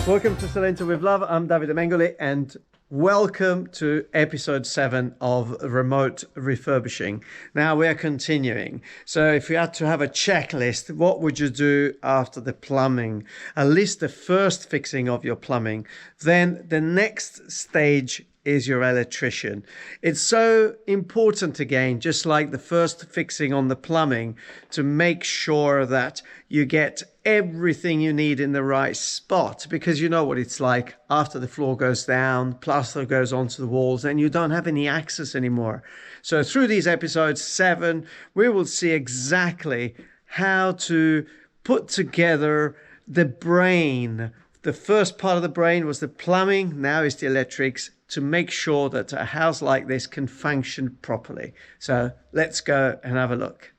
Welcome to Salento with Love. I'm Davide Mengoli, and welcome to episode 7 of remote refurbishing. Now we are continuing. So if you had to have a checklist, what would you do after the plumbing? At least the first fixing of your plumbing. Then the next stage is your electrician. It's so important, again, just like the first fixing on the plumbing, to make sure that you get everything you need in the right spot, because you know what it's like after the floor goes down, plaster goes onto the walls, and you don't have any access anymore. So through these episodes 7, we will see exactly how to put together the brain. The first part of the brain was the plumbing, now is the electrics, to make sure that a house like this can function properly. So let's go and have a look.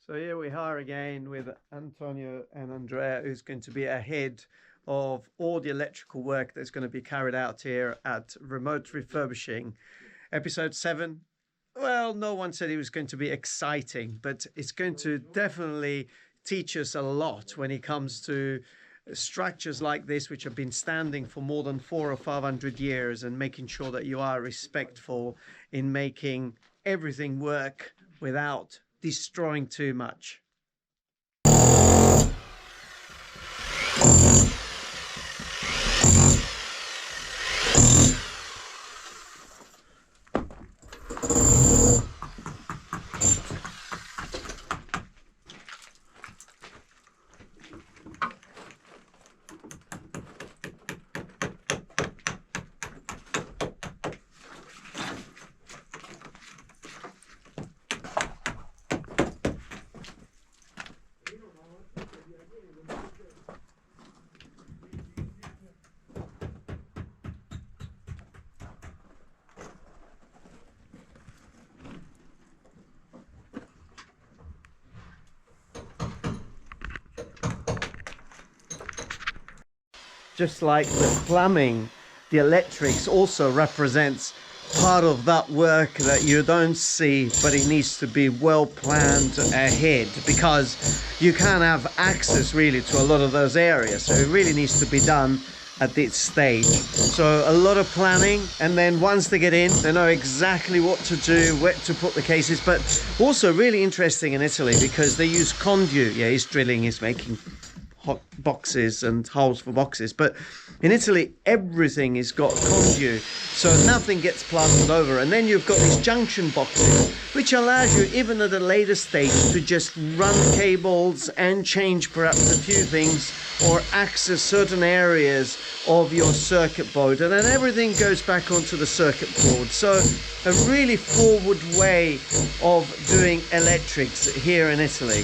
So here we are again with Antonio and Andrea, who's going to be ahead of all the electrical work that's going to be carried out here at Remote Refurbishing. Episode 7, well, no one said it was going to be exciting, but it's going to definitely teach us a lot when it comes to structures like this, which have been standing for more than 400 or 500 years, and making sure that you are respectful in making everything work without destroying too much. Just like the plumbing, the electrics also represents part of that work that you don't see, but it needs to be well planned ahead, because you can't have access really to a lot of those areas. So it really needs to be done at this stage. So a lot of planning, and then once they get in, they know exactly what to do, where to put the cases. But also really interesting in Italy, because they use conduit. Yeah, he's drilling, he's making hot boxes and holes for boxes, but in Italy everything is got conduit, so nothing gets plastered over. And then you've got these junction boxes, which allows you, even at a later stage, to just run cables and change perhaps a few things, or access certain areas of your circuit board, and then everything goes back onto the circuit board. So a really forward way of doing electrics here in Italy.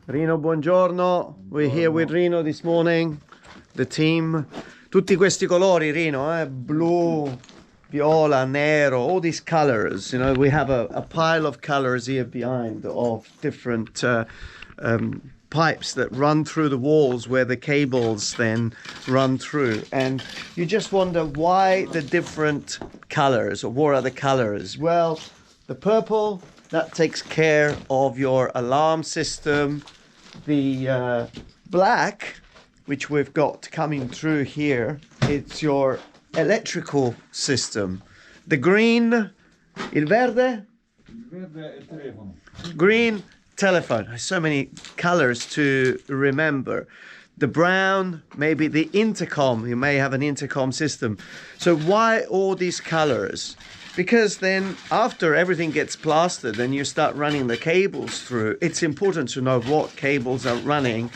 Rino, buongiorno. We're here with Rino this morning, the team. Tutti questi colori, Rino, blu, viola, nero, all these colors. You know, we have a pile of colors here behind of different pipes that run through the walls where the cables then run through. And you just wonder why the different colors, or what are the colors? Well, the purple, that takes care of your alarm system. The black, which we've got coming through here, it's your electrical system. The green, il verde? Il verde è il telefono. Green, telephone. There's so many colors to remember. The brown, maybe the intercom. You may have an intercom system. So why all these colors? Because then after everything gets plastered and you start running the cables through, it's important to know what cables are running,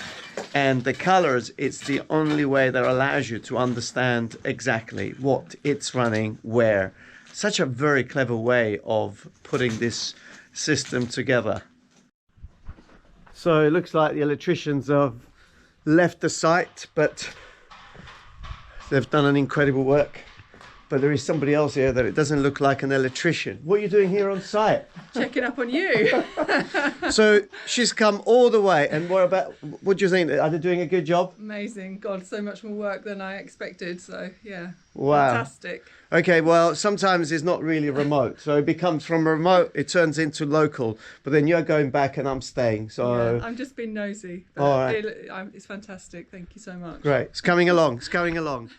and the colors, it's the only way that allows you to understand exactly what it's running where. Such a very clever way of putting this system together. So it looks like the electricians have left the site, but they've done an incredible work. But there is somebody else here that it doesn't look like an electrician. What are you doing here on site? Checking up on you. So she's come all the way. And what do you think? Are they doing a good job? Amazing. God, so much more work than I expected. So, yeah. Wow. Fantastic. Okay, well, sometimes it's not really remote. So it becomes from remote, it turns into local. But then you're going back and I'm staying. So yeah, I'm just being nosy. But all right. it's fantastic. Thank you so much. Great. It's coming along. It's coming along.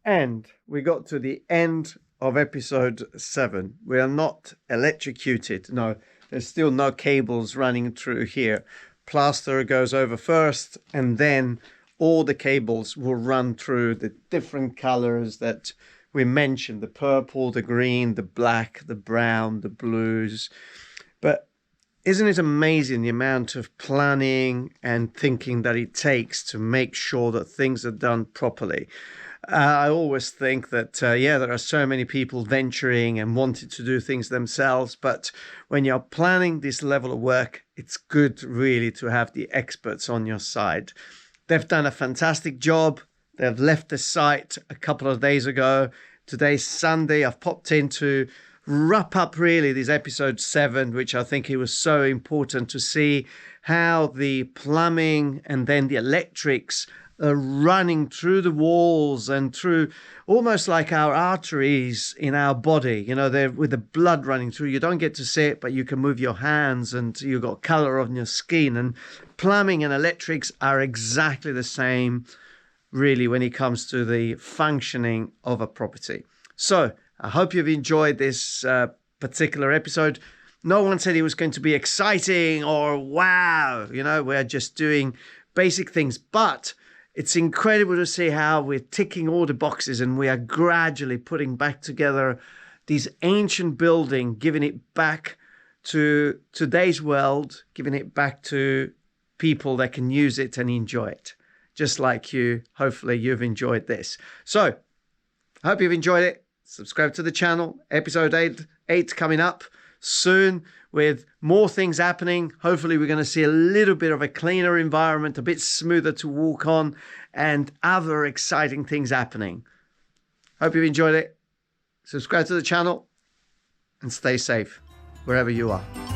And we got to the end of episode 7. We are not electrocuted. No, there's still no cables running through here. Plaster goes over first, and then all the cables will run through the different colors that we mentioned: the purple, the green, the black, the brown, the blues. But isn't it amazing the amount of planning and thinking that it takes to make sure that things are done properly? I always think that, there are so many people venturing and wanting to do things themselves. But when you're planning this level of work, it's good really to have the experts on your side. They've done a fantastic job. They've left the site a couple of days ago. Today's Sunday. I've popped in to wrap up really this episode 7, which I think it was so important to see how the plumbing and then the electrics are running through the walls and through almost like our arteries in our body. You know, they're with the blood running through. You don't get to see it, but you can move your hands and you've got color on your skin. And plumbing and electrics are exactly the same, really, when it comes to the functioning of a property. So I hope you've enjoyed this particular episode. No one said it was going to be exciting or wow. You know, we're just doing basic things, but it's incredible to see how we're ticking all the boxes and we are gradually putting back together this ancient building, giving it back to today's world, giving it back to people that can use it and enjoy it. Just like you, hopefully you've enjoyed this. So I hope you've enjoyed it. Subscribe to the channel. Episode 8 coming up soon with more things happening. Hopefully we're going to see a little bit of a cleaner environment, a bit smoother to walk on, and other exciting things happening. Hope you've enjoyed it. Subscribe to the channel and stay safe wherever you are.